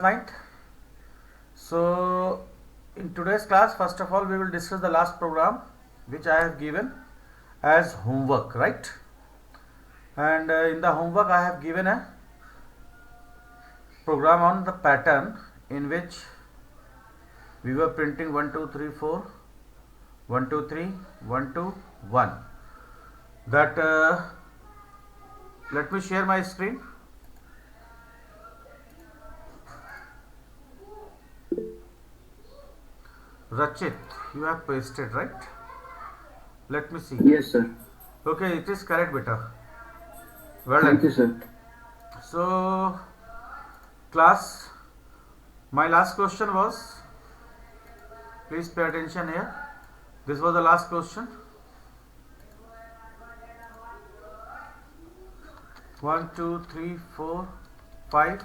Right. So in today's class, first of all, we will discuss the last program which I have given as homework, right? And in the homework, I have given a program on the pattern in which we were printing 1 2 3 4 1 2 3 1 2 1. That let me share my screen. Rachit, you have pasted, right? Let me see. Yes, sir. Okay, it is correct, beta. Well Thank done. you, sir. So, class, my last question was, please pay attention here. This was the last question. 1 2 3 4 5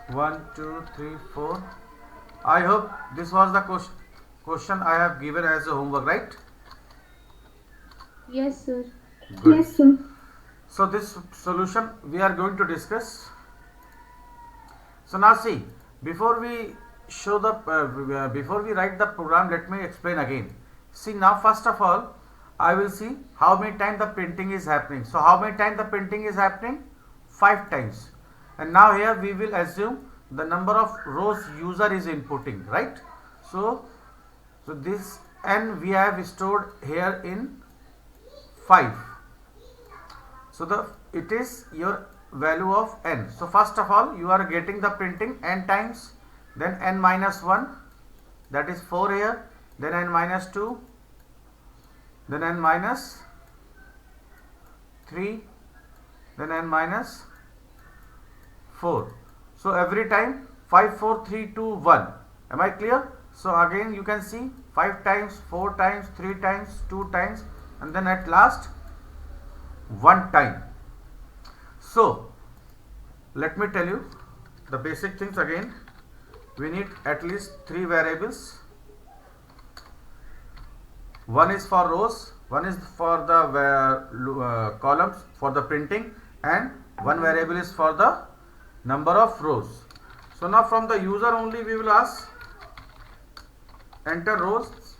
1 2 3 4. I hope this was the question I have given as a homework, right? Yes, sir. Good. Yes, sir. So this solution we are going to discuss. So now see, before we show the before we write the program, let me explain again. See, now first of all, I will see how many times the printing is happening. So how many times the printing is happening? 5 times. And now here we will assume the number of rows user is inputting, right? So this n we have stored here in 5. So it is your value of n. So first of all, you are getting the printing n times, then n minus 1, that is 4 here, then n minus 2, then n minus 3, then n minus 4. So every time 5 4 3 2 1. Am I clear? So again you can see 5 times, 4 times, 3 times, 2 times, and then at last 1 time. So let me tell you the basic things again. We need at least 3 variables. One is for rows, one is for the columns for the printing, and one variable is for the number of rows. So now from the user only we will ask enter rows,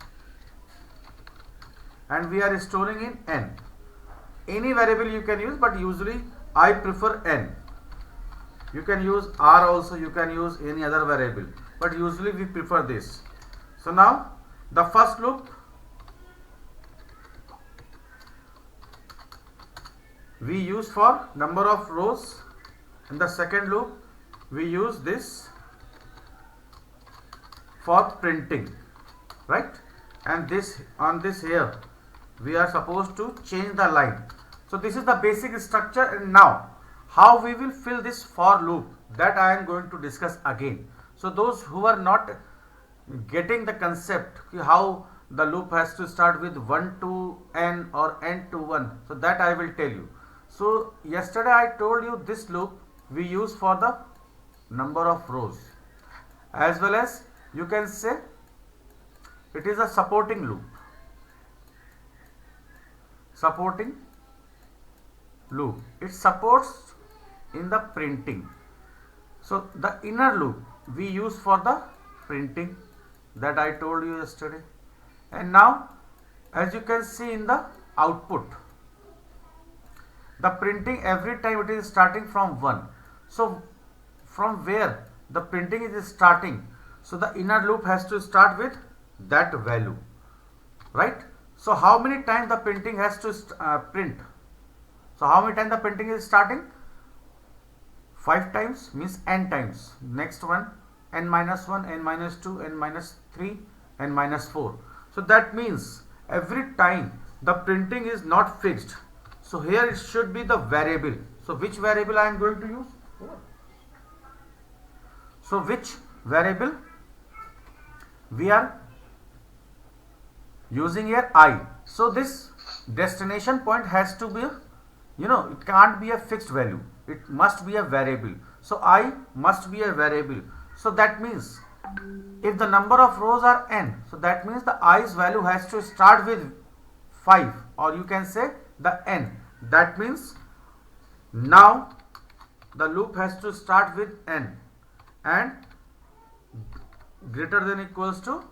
and we are storing in n. Any variable you can use, but usually I prefer n. You can use r also, you can use any other variable, but usually we prefer this. So now the first loop we use for number of rows, and the second loop we use this for printing, right? And this on this here we are supposed to change the line. So this is the basic structure, and now how we will fill this for loop, that I am going to discuss again. So those who are not getting the concept how the loop has to start with 1 to n or n to 1, so that I will tell you. So yesterday I told you this loop we use for the number of rows, as well as you can say it is a supporting loop. Supporting loop, it supports in the printing. So the inner loop we use for the printing, that I told you yesterday. And now as you can see in the output, the printing every time it is starting from 1. So from where the printing is starting, so the inner loop has to start with that value, right? So how many times the printing has to print? So how many times the printing is starting? 5 times, means n times. Next one n minus 1, n minus 2, n minus 3, n minus 4. So that means every time the printing is not fixed. So here it should be the variable. So which variable I am going to use? So which variable we are using here? I. So this destination point has to be, it can't be a fixed value. It must be a variable. So I must be a variable. So that means if the number of rows are n, so that means the i's value has to start with 5, or you can say the n. That means now the loop has to start with n, and greater than equals to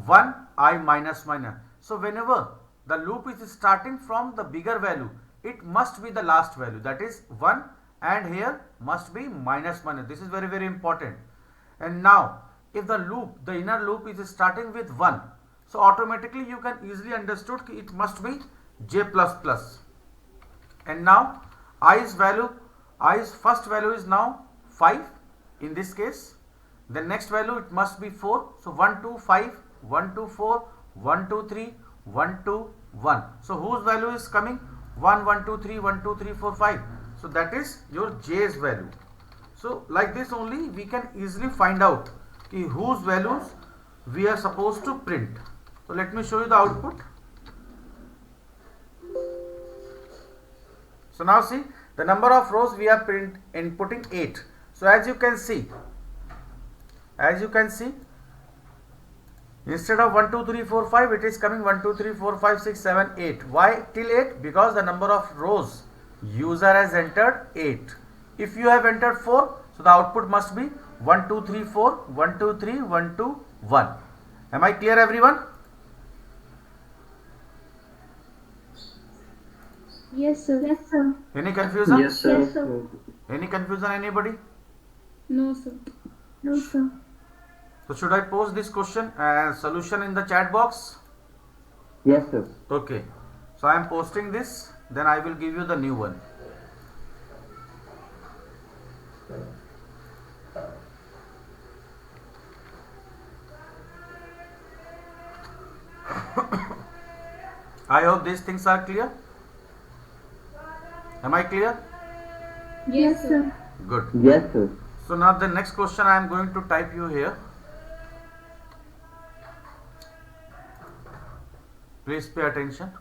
1 I minus minus. So whenever the loop is starting from the bigger value, it must be the last value, that is 1, and here must be minus minus. This is very very important. And now if the loop, the inner loop is starting with 1, so automatically you can easily understood it must be j plus plus. And now i's first value is now 5 in this case. The next value it must be 4. So 1 2 5, 1 2 4, 1 2 3, 1 2 1. So whose value is coming? 1 1 2 3, 1 2 3 4 5. So that is your j's value. So like this only we can easily find out whose values we are supposed to print. So let me show you the output. So now see, the number of rows we are inputting 8. So as you can see, instead of 1 2 3 4 5, it is coming 1 2 3 4 5 6 7 8. Why till 8? Because the number of rows user has entered 8. If you have entered 4, so the output must be 1 2 3 4, 1 2 3, 1 2 1. Am I clear, everyone? Yes, sir. Yes, sir. Any confusion? Yes, sir. Yes, sir. Any confusion, anybody? No, sir. No, sir. So should I post this question solution in the chat box? Yes, sir. Okay. So I am posting this, then I will give you the new one. I hope these things are clear. Am I clear? Yes, sir. Good. Yes, sir. So now the next question I am going to type you here. Please pay attention.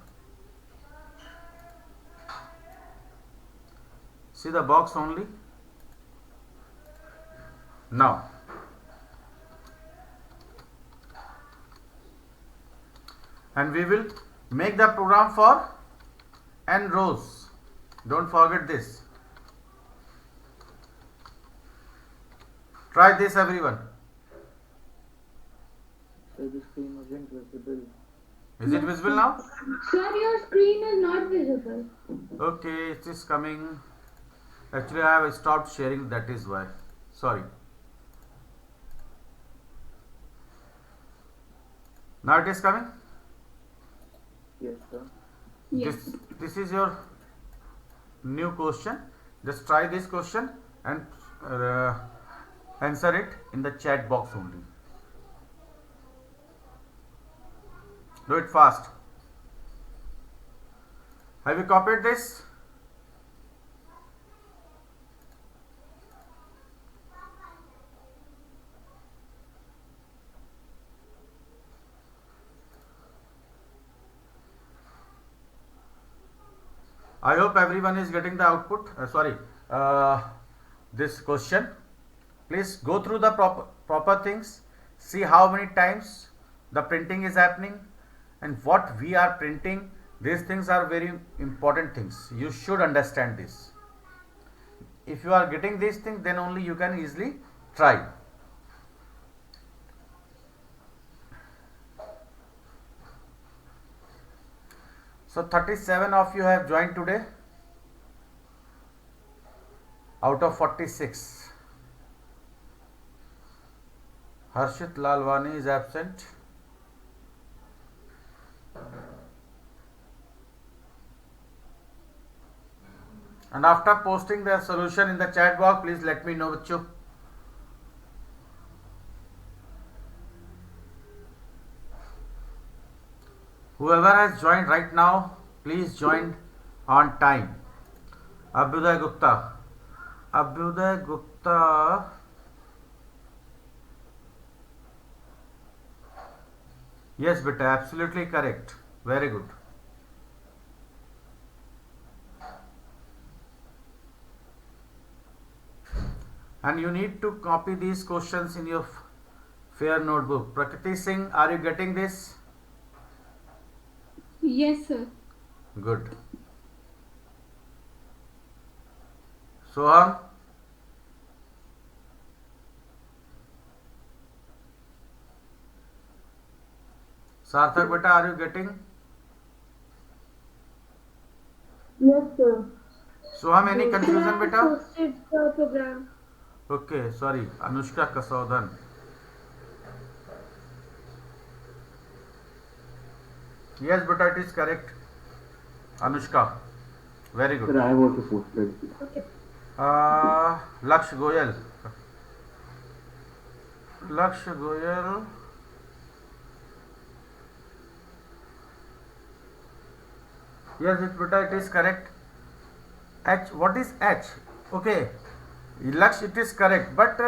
See the box only. Now and we will make the program for n rows. Don't forget this. Try this, everyone. So the screen wasn't visible. Is it visible now? Sir, your screen is not visible. Okay, it is coming. Actually, I have stopped sharing, that is why. Sorry. Now it is coming. Yes, sir. Yes. This is your new question. Just try this question and answer it in the chat box only. Do it fast. Have you copied this? I hope everyone is getting the output. This question. Please go through the proper things. See how many times the printing is happening and what we are printing. These things are very important things. You should understand this. If you are getting these things, then only you can easily try. So 37 of you have joined today out of 46. Harshit Lalwani is absent. And after posting the solution in the chat box, please let me know, Bachcho. Whoever has joined right now, please join on time. Abhyuday Gupta. Abhyuday Gupta. Yes, beta, absolutely correct. Very good. And you need to copy these questions in your fair notebook. Prakriti Singh, are you getting this? Yes, sir. Good. Soham? Sarthak beta, are you getting? Yes, sir. Soham, any confusion I beta? posted the program. Okay, sorry. Anushka Kasaudan. Yes, beta, it is correct. Anushka. Very good. Sir, I have also posted. Okay. Laksh Goyal. Laksh Goyal. Yes, it beta, it is correct. H, what is H? Okay, Laksh, it is correct, but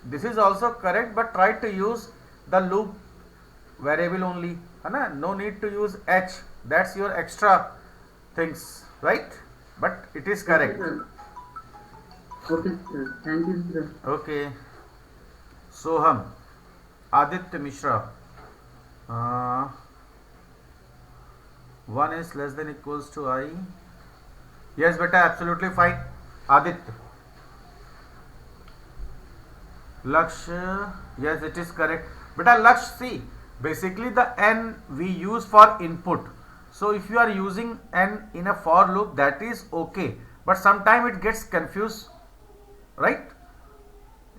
this is also correct, but try to use the loop variable only, है no need to use H, that's your extra things, right? But it is correct. Okay, sir. Thank you, sir. Okay. Soham, Aditya Mishra. 1 is less than equals to I. Yes, beta, absolutely fine. Aditya. Laksh, yes, it is correct. Beta, Laksh, see, basically the n we use for input. So if you are using n in a for loop, that is okay. But sometimes it gets confused, right?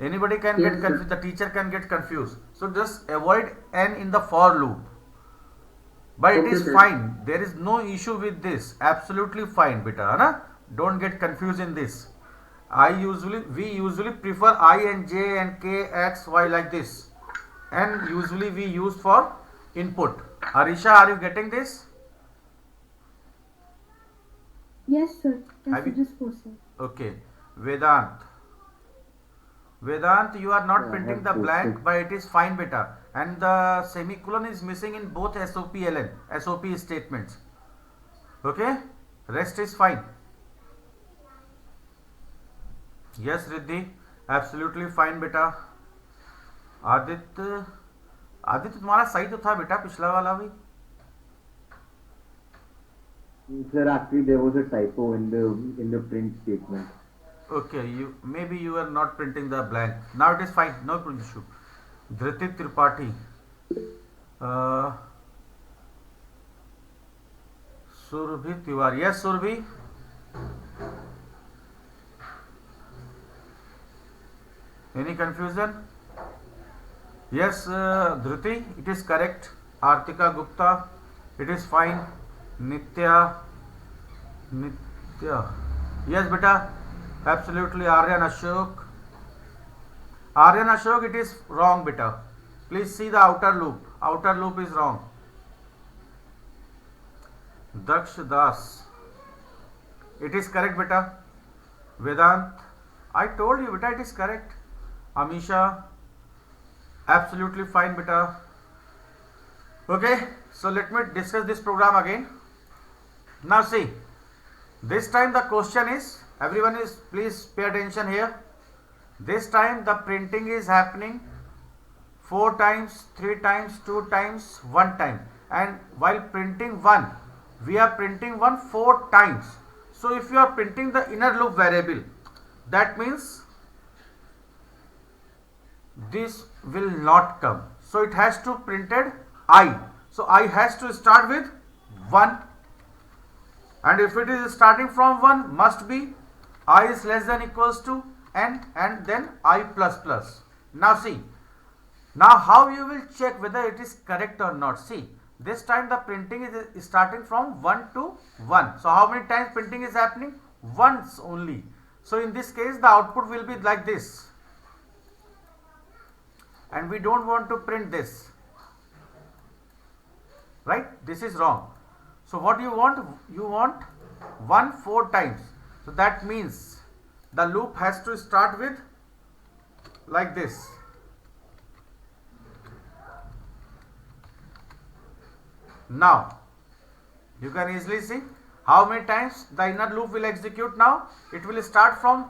Anybody can get confused. The teacher can get confused. So just avoid n in the for loop. But it is fine. There is no issue with this. Absolutely fine, beta. Hai? Don't get confused in this. We usually prefer I and J and K, X, Y like this. And usually we use for input. Harisha, are you getting this? Yes, sir. Have you- That's just posted. Okay. Vedant. Vedant, you are not Yeah, printing I the have blank, posted. but it is fine, beta. And the semicolon is missing in both SOP LN, SOP statements. Okay? Rest is fine. Yes, Riddhi, absolutely fine, beta. Aditya, Aditya तुम्हारा सही तो था बेटा, पिछला वाला भी. Sir, actually there was a typo in the print statement. Okay, maybe you are not printing the blank. Now it is fine, no issue. Dhriti Tripathi. Surbhi Tiwari. Yes, Surbhi. Any confusion? Yes, Dhriti, it is correct. Artika Gupta, it is fine. Nitya. Yes, beta. Absolutely. Aryan Ashok. Aryan Ashok, it is wrong, beta. Please see the outer loop. Outer loop is wrong. Daksh Das. It is correct, beta. Vedant. I told you, beta, it is correct. Amisha. Absolutely fine, beta. Okay, so let me discuss this program again. Now see, this time the question is, everyone is, please pay attention here. This time the printing is happening 4 times, 3 times, 2 times, 1 time. And while printing 1, we are printing 1 4 times. So if you are printing the inner loop variable, that means this will not come. So it has to printed I. So I has to start with 1. And if it is starting from 1, must be I is less than equals to n and then I plus plus. Now see, now how you will check whether it is correct or not. See, this time the printing is starting from 1 to 1. So how many times printing is happening? Once only. So in this case the output will be like this. And we don't want to print this. Right? This is wrong. So what you want? You want 1 4 times. So that means the loop has to start with like this. Now you can easily see how many times the inner loop will execute now. It will start from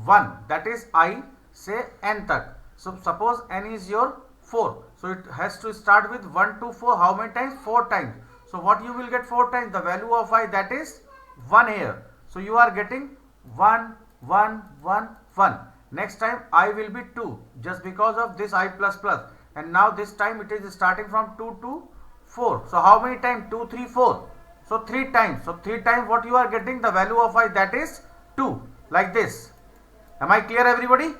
1, that is I, say n tak. So suppose n is your 4. So it has to start with 1 to 4. How many times? 4 times. So what you will get 4 times? The value of I, that is 1 here. So you are getting 1, 1, 1, 1. Next time I will be 2 just because of this I plus plus. And now this time it is starting from 2 to 4. So how many times? 2, 3, 4. So 3 times. So 3 times what you are getting, the value of I, that is 2. Like this. Am I clear, everybody?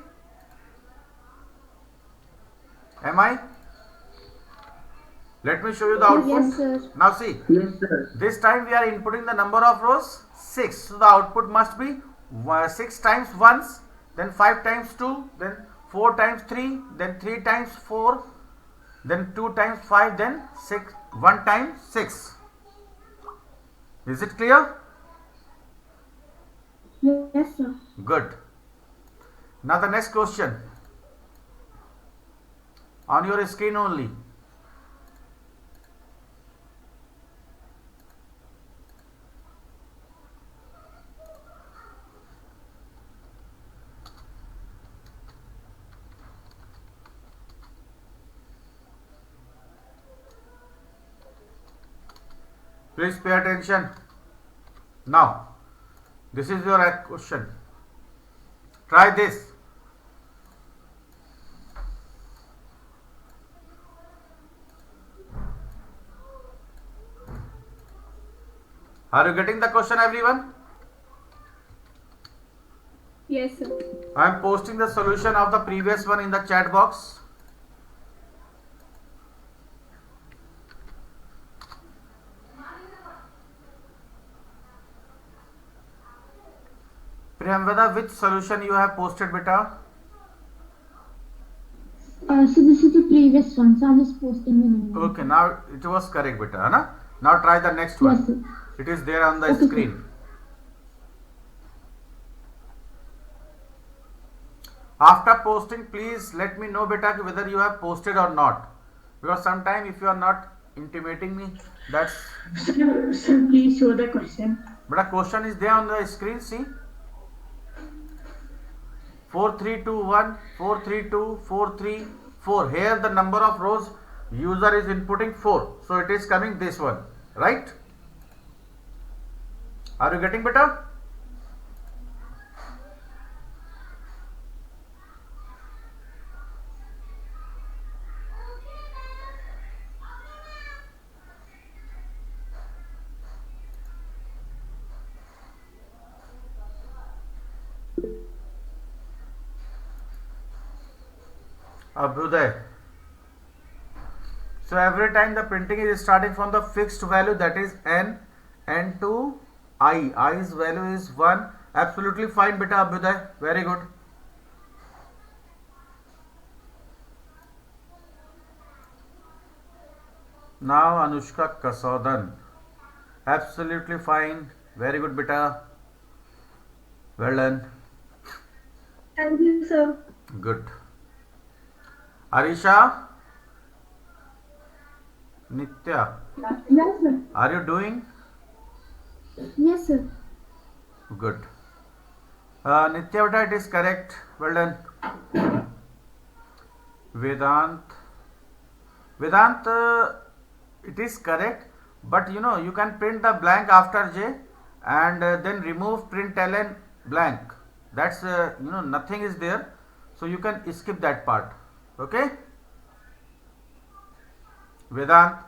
Am I? Let me show you the output. Yes, sir. Now see. Yes, sir. This time we are inputting the number of rows 6. So the output must be 6 times 1, then 5 times 2, then 4 times 3, then 3 times 4, then 2 times 5, then 6, 1 times 6. Is it clear? Yes, sir. Good. Now the next question. On your screen only. Please pay attention. Now, this is your question. Try this. Are you getting the question, everyone? Yes, sir. I am posting the solution of the previous one in the chat box. Priyamvada, which solution you have posted, beta? So this is the previous one, so I'm just posting the number. Okay, now it was correct, beta. Hai? Now try the next one. Yes, sir. It is there on the Okay, screen. After posting, please let me know, beta, whether you have posted or not. Because sometimes if you are not intimating me, that's. Sir, please show the question. But a question is there on the screen. See, 4321, 432, 434. Here the number of rows user is inputting 4. So it is coming this one, right? Are you getting better? Abhyuday. So every time the printing is starting from the fixed value, that is n to I. I's value is 1. Absolutely fine, beta Abhyuday. Very good. Now Anushka Kasaudan. Absolutely fine. Very good, beta. Well done. Thank you, sir. Good. Arisha, Nitya, Yes, sir. are you doing? Yes, sir. Good. Nitya, beta, it is correct. Well done. Vedant. Vedant, it is correct, but you know, you can print the blank after J and then remove println blank. That's, you know, nothing is there. So you can skip that part. Okay? Vedant.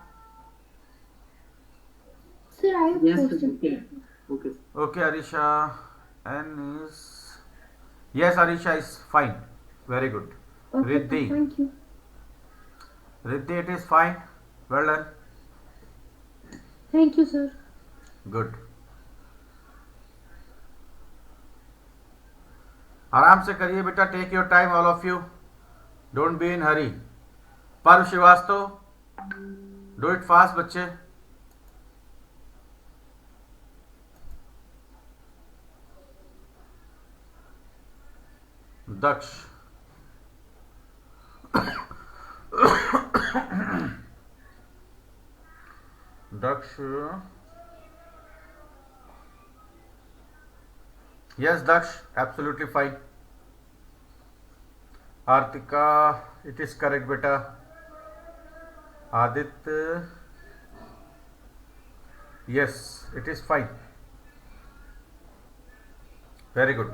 Sir, I have Yes, sir. posted. Okay. Okay. Okay, Arisha. N is. Yes, Arisha is fine. Very good. Okay, Riddhi. thank you. Riddhi, it is fine. Well done. Thank you, sir. Good. आराम से करिए बेटा. Take your time, all of you. Don't be in hurry. Parv Srivastava, do it fast बच्चे. दक्ष. दक्ष. Yes, Daksh, absolutely fine. Artika, it is correct, beta. Aditya, yes, it is fine. Very good.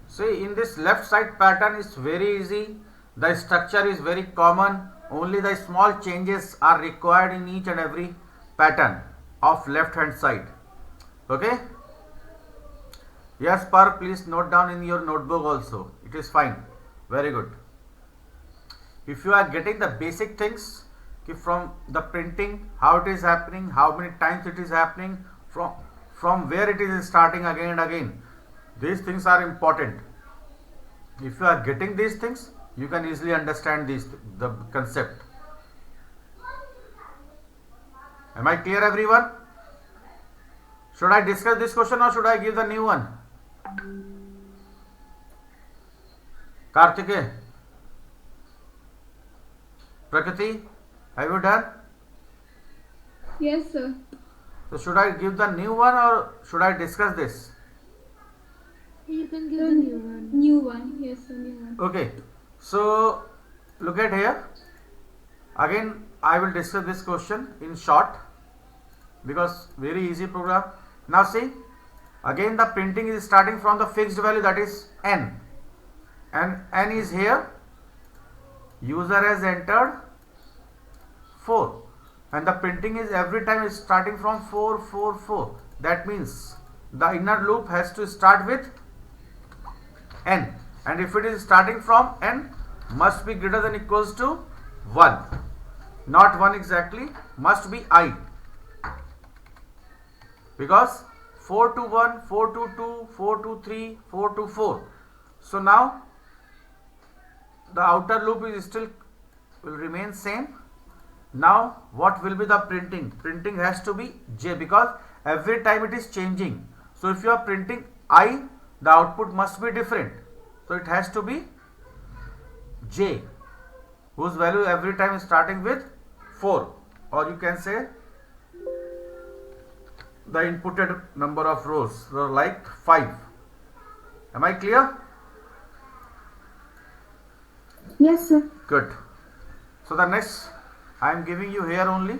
See, in this left side pattern is very easy. The structure is very common. Only the small changes are required in each and every pattern of left hand side. Okay. Yes, Per, please note down in your notebook also. It is fine. Very good. If you are getting the basic things from the printing, how it is happening, how many times it is happening, from where it is starting again and again, these things are important. If you are getting these things, you can easily understand the concept. Am I clear, everyone? Should I discuss this question or should I give the new one? Kartike, Prakriti, have you done? Yes, sir. So should I give the new one or should I discuss this? You can give the new one. New one. Yes, sir. New one. Okay, so look at here. Again, I will discuss this question in short because very easy program. Now see, again the printing is starting from the fixed value, that is n, and n is here. User has entered 4 and the printing is every time is starting from 4 4 4. That means the inner loop has to start with n, and if it is starting from n, must be greater than equals to 1, not 1 exactly, must be I, because 4 to 1, 4 to 2, 4 to 3, 4 to 4. So now the outer loop is still will remain same. Now what will be the printing? Printing has to be j, because every time it is changing. So if you are printing I, the output must be different. So it has to be j, whose value every time is starting with 4, or you can say the inputted number of rows, so like 5. Am I clear? Yes, sir. Good. So the next I am giving you here only.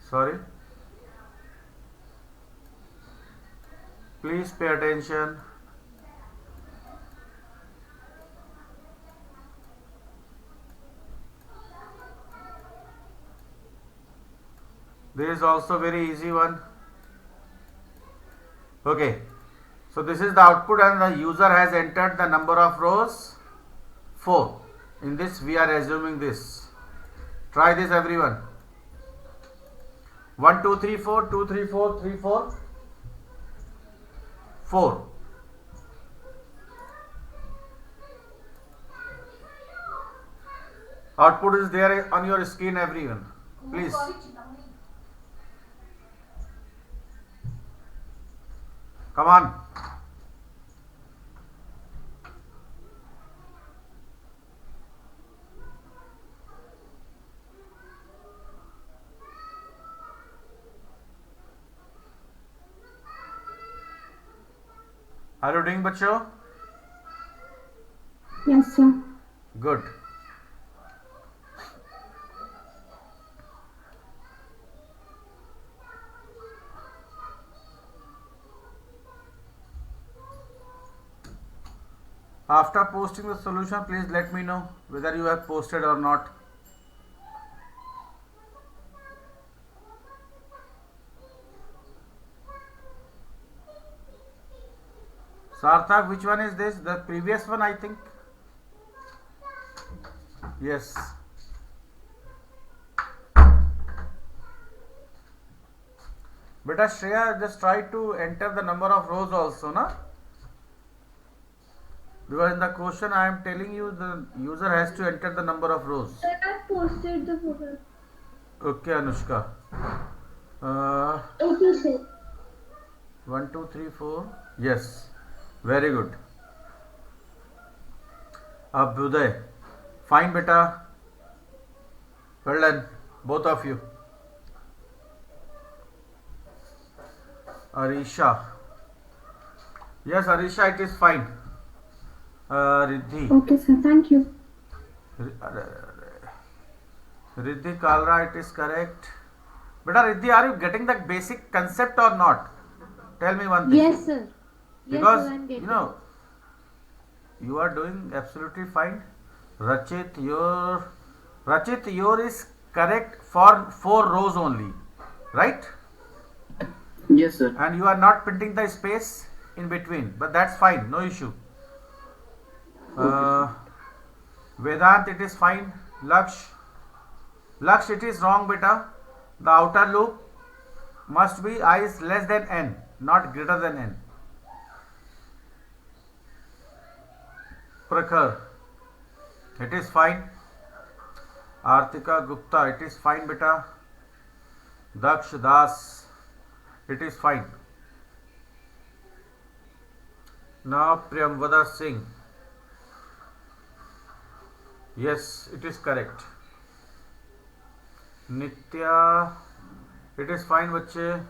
Sorry. Please pay attention. This is also very easy one. Okay. So this is the output and the user has entered the number of rows 4. In this we are assuming this. Try this, everyone. 1 2 3 4 2 3 4 3 4 4. Output is there on your screen, everyone. Please. Come on. Are you doing, bachcho? Yes, sir. Good. After posting the solution, please let me know whether you have posted or not. Sarthak, which one is this? The previous one, I think. Yes. Beta Shreya, just try to enter the number of rows also, na? Because in the question I am telling you the user has to enter the number of rows. Sir, I posted the photo. Okay, Anushka. Okay, sir. 1 2 3 4. Yes. Very good. Abhyuday. Fine, beta. Well done, both of you. Arisha. Yes, Arisha, it is fine. Riddhi. Okay, sir. Thank you. Riddhi Kalra, it is correct. Beta Riddhi, are you getting the basic concept or not? Tell me one thing. Yes, sir. Because yes, sir, I'm getting. you are doing absolutely fine. Rachit, your is correct for 4 rows only, right? Yes, sir. And you are not printing the space in between, but that's fine, no issue. Vedant, it is fine. Laksh, it is wrong, beta. The outer loop must be I is less than n, not greater than n. Prakhar, it is fine. Artika Gupta, it is fine, beta. Daksh Das, it is fine. Now Priyamvada Singh, yes, it is correct. Nitya, it is fine, bachche.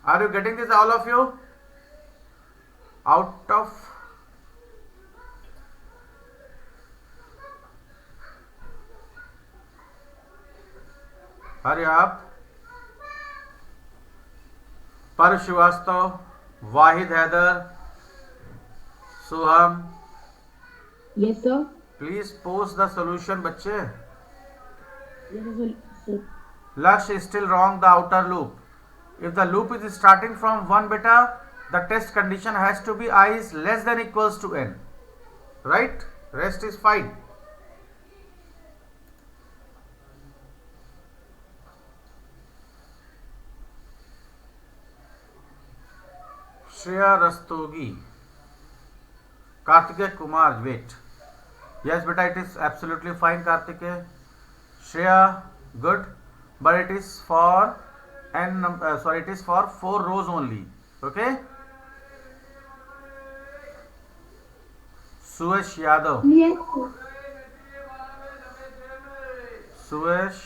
Are you getting this, all of you? Out of हरी आप पर श्रीवास्तव, वाहिद हैदर, सोहम, Yes, sir. Please post the solution बच्चे. Yes, sir. Laksh is still wrong, the outer loop. If the loop is starting from 1 beta, the test condition has to be I is less than equals to n. Right? Rest is fine. Shreya Rastogi, Kartikeya Kumar, wait. Yes, beta, it is absolutely fine, Kartikeya. Shreya, good, but it is for it is for 4 rows only. Okay. Suesh Yadav, Yes, sir. Suesh,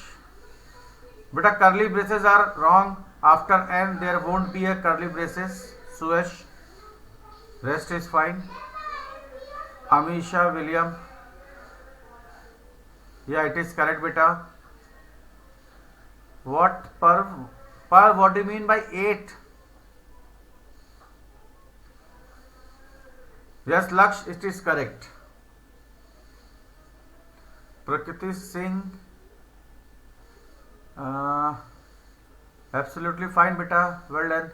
beta, curly braces are wrong. After n there won't be a curly braces. Suesh, rest is fine. Amisha William, yeah, it is correct, beta. What per, what do you mean by 8? Yes, Laksh, it is correct. Prakriti Singh, absolutely fine, beta, well done.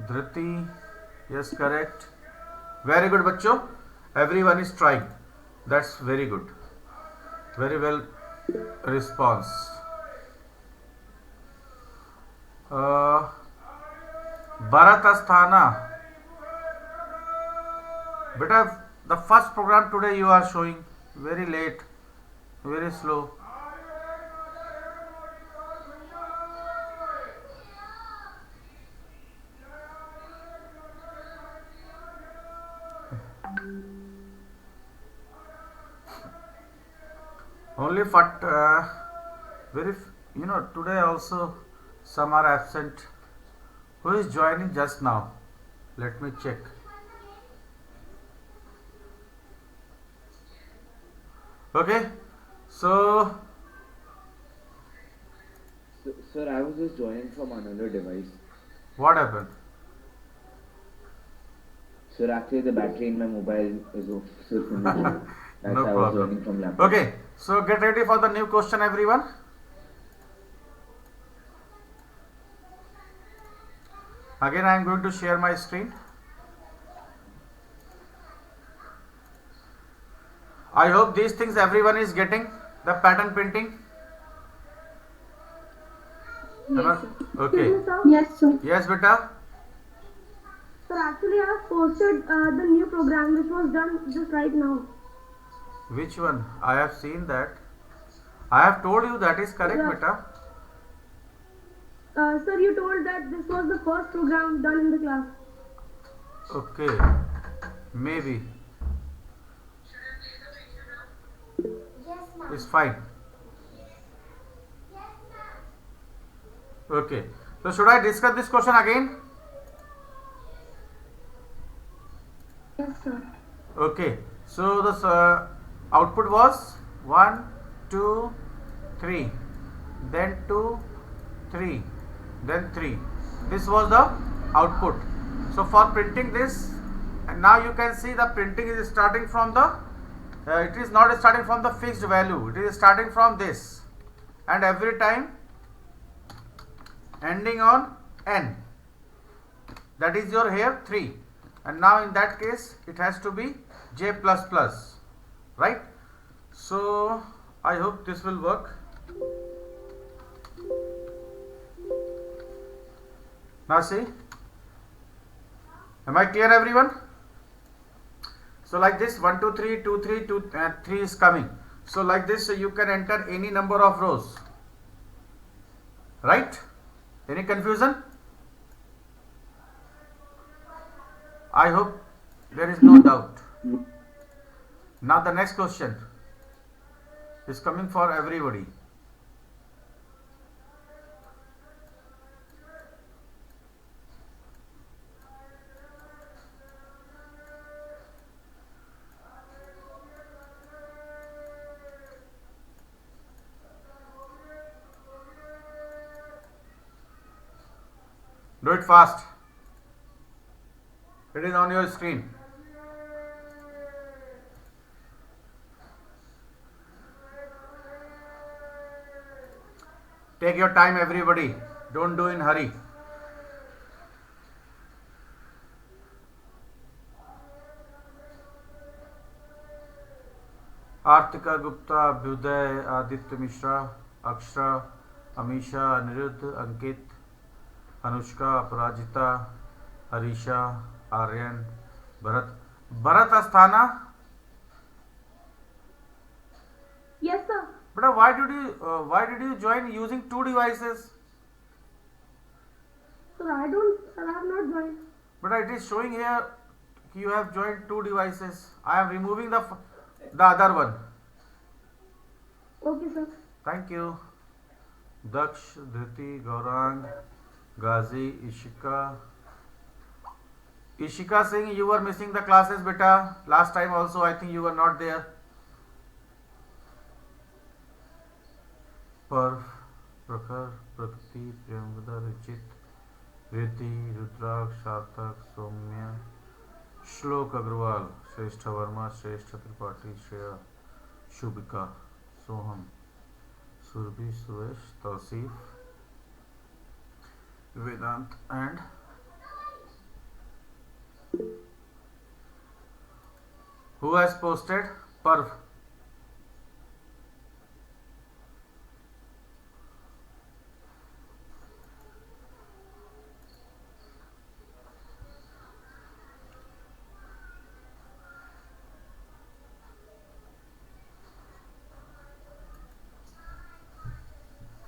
Dhriti, yes, correct. Very good, bachcho. Everyone is trying. That's very good. Very well response. Bharat Asthana, beta, the first program today you are showing very late, very slow. Only but very today also some are absent. Who is joining just now? Let me check. Okay, so Sir, I was just joining from another device. what happened? Sir, actually the battery in my mobile is off. So that's No why I was problem. joining from laptop. Okay, so get ready for the new question, everyone. Again, I am going to share my screen. I hope these things everyone is getting, the pattern printing. Yes, sir. Okay. Yes, sir. Yes, beta. Sir, actually, I have posted the new program which was done just right now. Which one? I have seen that. I have told you that is correct, Yeah. beta. Sir, you told that this was the first program done in the class. Okay. Maybe. It's fine. Okay. So should I discuss this question again? Yes, sir. Okay. So the output was 1, 2, 3, then 2, 3, then 3. This was the output. So for printing this, and now you can see the printing is starting from the it is not starting from the fixed value, it is starting from this, and every time ending on n. That is your here 3, and now in that case it has to be j plus plus, right? So I hope this will work. Now see, am I clear everyone? So like this 1, 2, 3, 2, 3, 2, 3 is coming. So like this you can enter any number of rows, right? Any confusion? I hope there is no doubt. Now the next question is coming for everybody. Do it fast. It is on your screen. Take your time everybody. Don't do in hurry. Artika Gupta, Abhyuday, Aditya Mishra, Akshara, Amisha, Anirudh, Ankit, Anushka, Aparajita, Arisha, Aryan, Bharat. Bharat Asthana. Yes, sir. But why did you join using 2 devices? Sir, I have not joined. But it is showing here you have joined 2 devices. I am removing the other one. Okay, sir. Thank you. Daksh, Dhriti, Gaurang, Ghazi, Ishika. Ishika Singh, you were missing the classes, beta. Last time also I think you were not there. Parv, Prakhar, Prakriti, Priyamvada, Ruchit, Riddhi, Rudraksh, Sarthak, Soumya, Shlok Agrawal, Shrestha Verma, Shrestha Tripathi, Shreya, Shubhika, Soham, Surbhi, Suresh, Tausif, Vedant, and who has posted? Parv.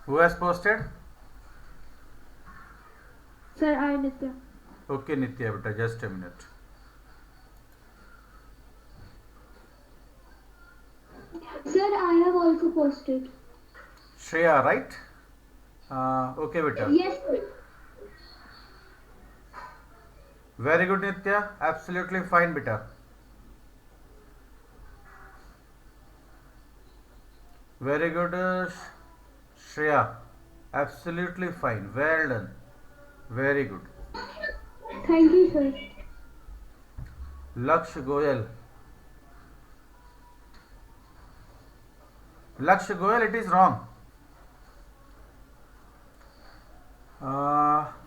Who has posted? Sir, I Nitya. Okay, Nitya, beta, just a minute. Sir, I have also posted. Shreya, right? Okay, beta. Yes, sir. Very good, Nitya. Absolutely fine, beta. Very good, Shreya. Absolutely fine. Well done. Very good. Thank you, sir. Laksh Goyal. Laksh Goyal, it is wrong.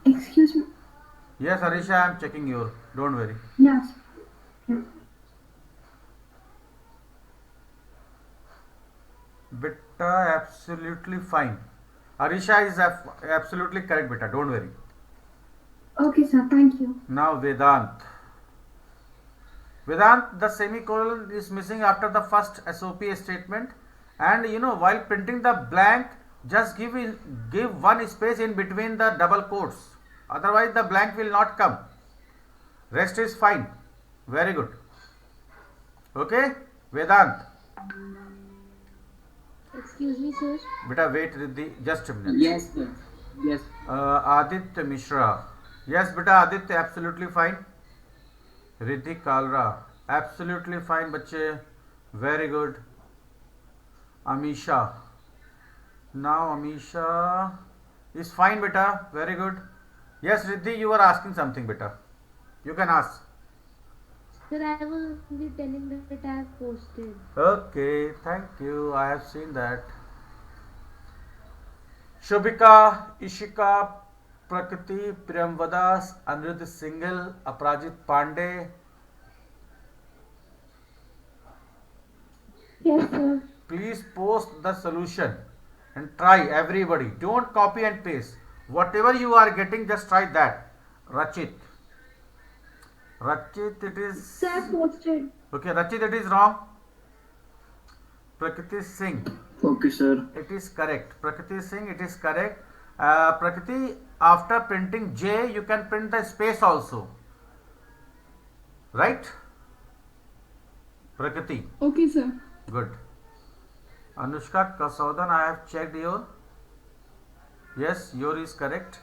Excuse me. Yes, Arisha, I am checking your. Don't worry. Yes. Beta, absolutely fine. Arisha is absolutely correct, beta. Don't worry. Okay, sir. Thank you. Now Vedant. Vedant, the semicolon is missing after the first SOP statement, and while printing the blank, just give one space in between the double quotes. Otherwise, the blank will not come. Rest is fine. Very good. Okay, Vedant. Excuse me, sir. Beta, wait, Riddhi, just a minute. Yes, sir. Yes. Aditya Mishra. Yes, beta, Aditya, absolutely fine. Riddhi Kalra, absolutely fine, bache. Very good. Amisha. Now Amisha is fine, beta. Very good. Yes, Riddhi, you were asking something, beta. You can ask. Sir, I was only telling that I have posted. Okay, thank you. I have seen that. Shobhika, Ishika, Prakriti, Priyamvadas, Anirudh Singhal, Aprajit Pandey. Yes, sir. Please post the solution and try, everybody. Don't copy and paste. Whatever you are getting, just try that. Rachit, it is. Sir, posted. Okay, Rachit, it is wrong. Prakriti Singh, Okay, sir. it is correct. Prakriti Singh, it is correct. Prakriti, after printing J, you can print the space also. Right? Prakriti. Okay, sir. Good. Anushka Kasaudan, I have checked your. Yes, your is correct.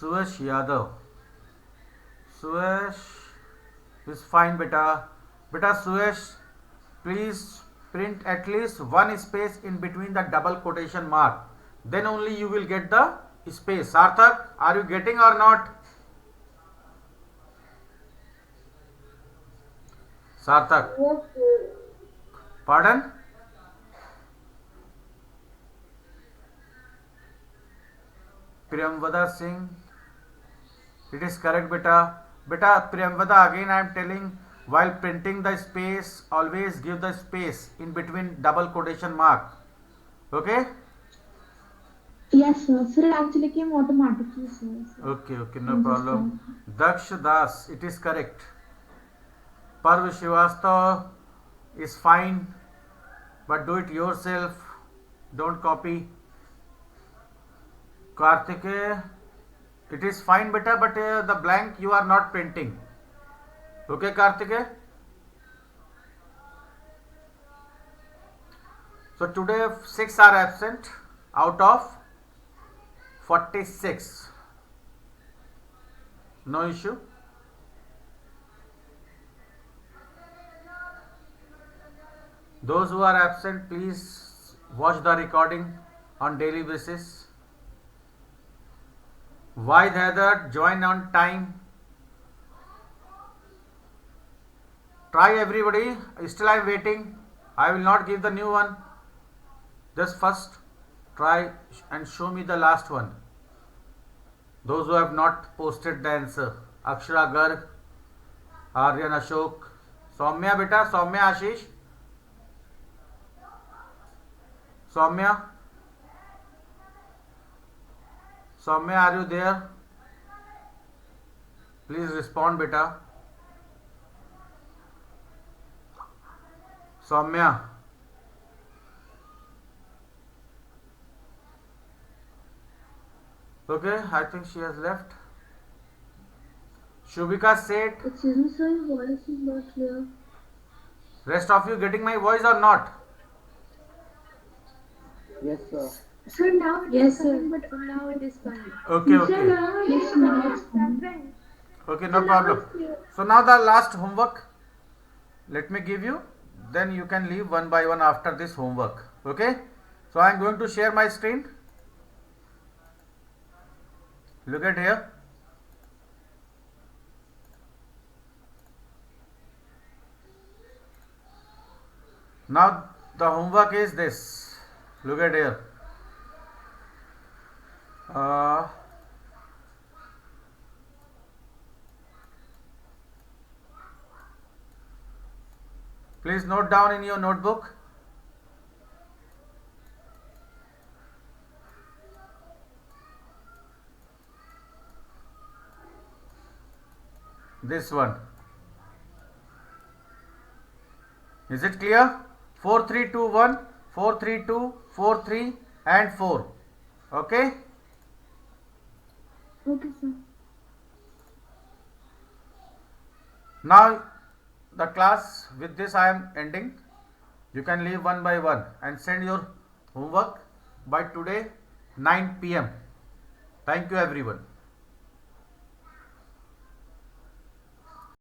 Suesh Yadav. Suesh is fine, beta. Beta Suesh, please print at least one space in between the double quotation mark. Then only you will get the space. Sarthak, are you getting or not? Sarthak. Pardon? Priyamvada Singh. It is correct, beta. Beta, Priyamvada, again I am telling, while printing the space, always give the space in between double quotation mark. Okay? Yes, sir. Sir, it actually came automatically, sir. Okay, no problem. Daksh Das, it is correct. Parv Srivastav is fine, but do it yourself. Don't copy. Kartike, it is fine, beta, but the blank you are not printing. Okay, Kartike? So today 6 are absent out of 46. No issue. Those who are absent, please watch the recording on daily basis. Wide Heather, join on time. Try, everybody. Still I am waiting. I will not give the new one. Just first try and show me the last one. Those who have not posted the answer. Akshara Garg, Aryan Ashok, Soumya beta, Soumya Ashish. Soumya, are you there? Please respond, beta. Soumya. Okay, I think she has left. Shubhika said. Excuse me, sir, your voice is not clear. Rest of you getting my voice or not? Yes, sir. Sir, now it Yes, is sir. coming, but now it is fine. Okay. Yes, now it's fine. Okay, no problem. So now the last homework. Let me give you. Then you can leave one by one after this homework. Okay. So I am going to share my screen. Look at here. Now the homework is this. Look at here. Please note down in your notebook. This one. Is it clear? 4 3 2 1, 4 3 2, 4 3 and 4. Okay? Okay, sir. Now the class, with this I am ending. You can leave one by one and send your homework by today 9 p.m. Thank you, everyone.